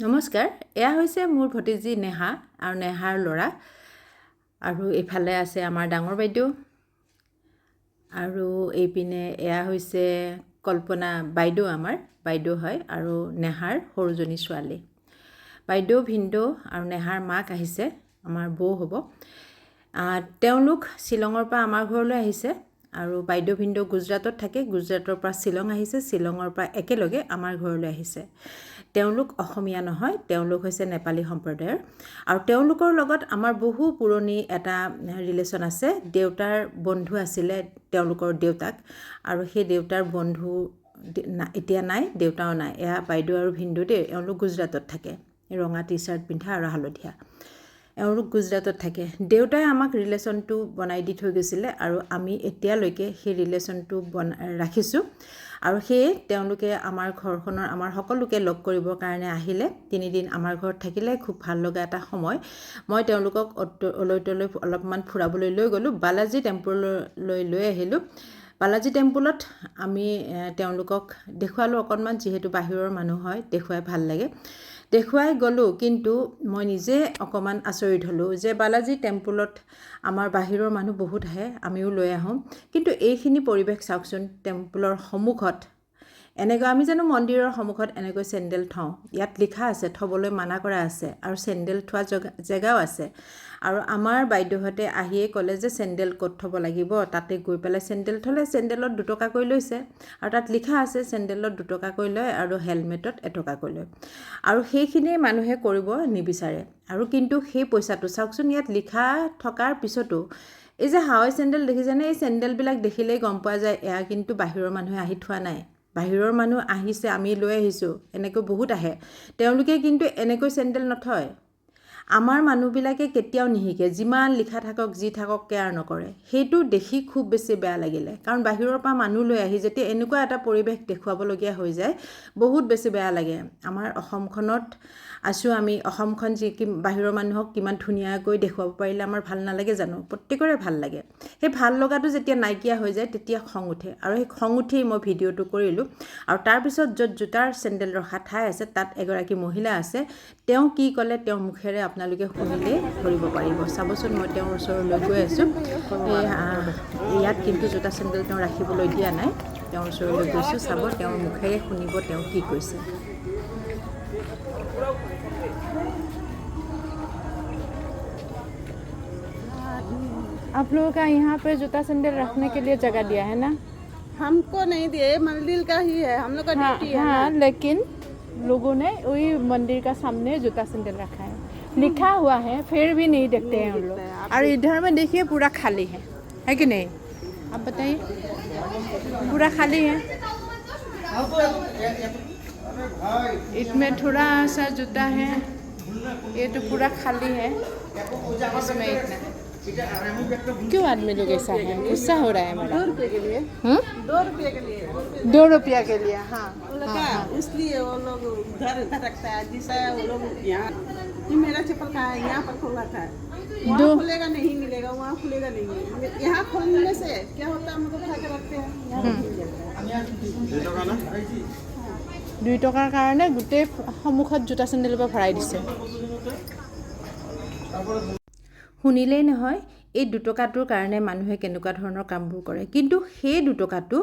নমস্কাৰ, এয়া হৈছে মোৰ ভতিজী নেহা আৰু নেহাৰ ল'ৰা। আৰু এইফালে আছে আমাৰ ডাঙৰ বাইদেউ। আৰু এইপিনে এয়া হৈছে কল্পনা বাইদেউ, আমাৰ বাইদেউ হয়, আৰু নেহাৰ সৰুজনী ছোৱালী। বাইদেউ, ভিনদেউ আৰু নেহাৰ মাক আহিছে, আমাৰ বৌ হ'ব। তেওঁলোক শ্বিলঙৰ পৰা আমাৰ ঘৰলৈ আহিছে। আৰু বাইদেউ ভিনদেউ গুজৰাটত থাকে, গুজৰাটৰ পৰা শ্বিলং আহিছে, শ্বিলঙৰ পৰা একেলগে আমাৰ ঘৰলৈ আহিছে। তেওঁলোক অসমীয়া নহয়, তেওঁলোক হৈছে নেপালী সম্প্ৰদায়ৰ। আৰু তেওঁলোকৰ লগত আমাৰ বহু পুৰণি এটা ৰিলেশ্যন আছে। দেউতাৰ বন্ধু আছিলে তেওঁলোকৰ দেউতাক, আৰু সেই দেউতাৰ বন্ধু এতিয়া নাই, দেউতাও নাই। এয়া বাইদেউ আৰু ভিনদেউ দেই, এওঁলোক গুজৰাটত থাকে, ৰঙা টি চাৰ্ট পিন্ধা আৰু হালধীয়া। এওঁলোক গুজৰাটত থাকে। দেউতাই আমাক ৰিলেশ্যনটো বনাই দি থৈ গৈছিলে, আৰু আমি এতিয়ালৈকে সেই ৰিলেশ্যনটো ৰাখিছোঁ। আৰু সেয়ে তেওঁলোকে আমাৰ ঘৰখনৰ আমাৰ সকলোকে লগ কৰিবৰ কাৰণে আহিলে। 3 দিন আমাৰ ঘৰত থাকিলে, খুব ভাল লগা এটা সময়। মই তেওঁলোকক অলৈতলৈ অলপমান ফুৰাবলৈ লৈ গ'লোঁ, বালাজী টেম্পললৈ লৈ আহিলোঁ। বালাজী টেম্পলত আমি তেওঁলোকক দেখুৱালোঁ অকণমান, যিহেতু বাহিৰৰ মানুহ হয়, দেখুৱাই ভাল লাগে। দেখুৱাই গ'লোঁ, কিন্তু মই নিজে অকণমান আচৰিত হ'লোঁ যে বালাজী টেম্পলত আমাৰ বাহিৰৰ মানুহ বহুত আহে, আমিও লৈ আহোঁ। কিন্তু এইখিনি পৰিৱেশ চাওকচোন, টেম্পলৰ সন্মুখত এনেকৈ আমি জানো মন্দিৰৰ সন্মুখত এনেকৈ চেণ্ডেল থওঁ? ইয়াত লিখা আছে থ'বলৈ মানা কৰা আছে, আৰু চেণ্ডেল থোৱা জেগাও আছে। আৰু আমাৰ বাইদেউহঁতে আহিয়ে ক'লে যে চেণ্ডেল ক'ত থ'ব লাগিব, তাতে গৈ পেলাই চেণ্ডেল থ'লে চেণ্ডেলত 2 টকাকৈ লৈছে। আৰু তাত লিখা আছে চেণ্ডেলত 2 টকাকৈ লয় আৰু হেলমেটত 1 টকাকৈ লয়। আৰু সেইখিনিয়ে মানুহে কৰিব নিবিচাৰে। আৰু কিন্তু সেই পইচাটো চাওকচোন, ইয়াত লিখা থকাৰ পিছতো এই যে হাৱাই চেণ্ডেল দেখিছেনে? এই চেণ্ডেলবিলাক দেখিলেই গম পোৱা যায় এয়া কিন্তু বাহিৰৰ মানুহে আহি থোৱা নাই। বাহিৰৰ মানুহ আহিছে, আমি লৈ আহিছোঁ, এনেকৈ বহুত আহে। তেওঁলোকে কিন্তু এনেকৈ চেণ্ডেল নথয়। আমাৰ মানুহবিলাকে কেতিয়াও নিশিকে, যিমান লিখা থাকক যি থাকক কেয়াৰ নকৰে। সেইটো দেখি খুব বেছি বেয়া লাগিলে, কাৰণ বাহিৰৰ পৰা মানুহ লৈ আহি যেতিয়া এনেকুৱা এটা পৰিৱেশ দেখুৱাবলগীয়া হৈ যায়, বহুত বেছি বেয়া লাগে। আমাৰ অসমখনত আছোঁ আমি, অসমখন বাহিৰৰ মানুহক কিমান ধুনীয়াকৈ দেখুৱাব পাৰিলে আমাৰ ভাল নালাগে জানো? প্ৰত্যেকৰে ভাল লাগে। সেই ভাল লগাটো যেতিয়া নাইকিয়া হৈ যায়, তেতিয়া খং উঠে। আৰু সেই খং উঠিয়েই মই ভিডিঅ'টো কৰিলোঁ। আৰু তাৰপিছত য'ত জোতাৰ চেণ্ডেল ৰখা ঠাই আছে, তাত এগৰাকী মহিলা আছে। তেওঁ কি ক'লে তেওঁৰ মুখেৰে আপোনালোকে শুনিলেই ধৰিব পাৰিব। চাবচোন, মই তেওঁৰ ওচৰলৈ গৈ আছোঁ। ইয়াত কিন্তু জোতা চেণ্ডেল তেওঁ ৰাখিবলৈ দিয়া নাই। তেওঁৰ ওচৰলৈ গৈছোঁ, চাব, তেওঁৰ মুখেৰে শুনিব তেওঁ কি কৈছে। आप लोगों का यहाँ पे जूता सैंडल रखने के लिए जगह दिया है ना? हमको नहीं दिए, मंदिर का ही है, हम लोग का ड्यूटी है हाँ, ना। लेकिन लोगों ने वही मंदिर का सामने जूता सैंडल रखा है, लिखा हुआ है, फिर भी नहीं देखते हैं हम लोग। और इधर में देखिए पूरा खाली है कि नहीं? आप बताइए, पूरा खाली है। इसमें थोड़ा सा जूता है, ये तो पूरा खाली है, इसमें इतना। क्यों आदमी लोग ऐसा है? गुस्सा हो रहा है मेरा। 2 रुपये के लिए, 2 रुपये के लिए, 2 रुपया के लिए, हाँ। वो लोग का, इसलिए वो लोग उधर रखता है, जिससे वो लोग यहाँ, ये मेरा चप्पल का है, यहाँ पर खोला था, वहाँ खुलेगा नहीं मिलेगा, वहाँ खुलेगा नहीं। यहाँ खोलने से क्या होता है, हम लोग उठा के रखते हैं, यहाँ खुल जाता है। 2 টকাৰ কাৰণে গোটেই সন্মুখত জোতা চেণ্ডেলৰ পৰা ভৰাই দিছে। শুনিলেই নহয়, এই 2 টকাটোৰ কাৰণে মানুহে কেনেকুৱা ধৰণৰ কামবোৰ কৰে। কিন্তু সেই 2 টকাটো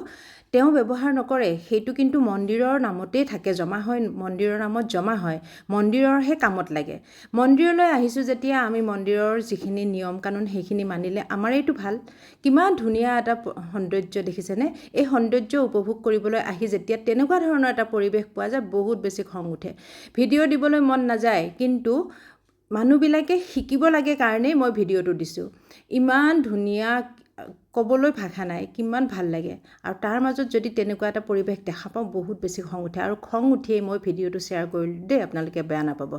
তেওঁ ব্যৱহাৰ নকৰে, সেইটো কিন্তু মন্দিৰৰ নামতেই থাকে, জমা হয়, মন্দিৰৰ নামত জমা হয়, মন্দিৰৰহে কামত লাগে। মন্দিৰলৈ আহিছোঁ যেতিয়া আমি মন্দিৰৰ যিখিনি নিয়ম কানুন সেইখিনি মানিলে আমাৰেইটো ভাল। কিমান ধুনীয়া এটা সৌন্দৰ্য দেখিছেনে? এই সৌন্দৰ্য উপভোগ কৰিবলৈ আহি যেতিয়া তেনেকুৱা ধৰণৰ এটা পৰিৱেশ পোৱা যায়, বহুত বেছি খং উঠে। ভিডিঅ' দিবলৈ মন নাযায়, কিন্তু মানুহবিলাকে শিকিব লাগে কাৰণেই মই ভিডিঅ'টো দিছোঁ। ইমান ধুনীয়া, ক'বলৈ ভাষা নাই, কিমান ভাল লাগে। আৰু তাৰ মাজত যদি তেনেকুৱা এটা পৰিৱেশ দেখা পাওঁ, বহুত বেছি খং উঠে। আৰু খং উঠিয়েই মই ভিডিঅ'টো শ্বেয়াৰ কৰিলোঁ দেই, আপোনালোকে বেয়া নাপাব।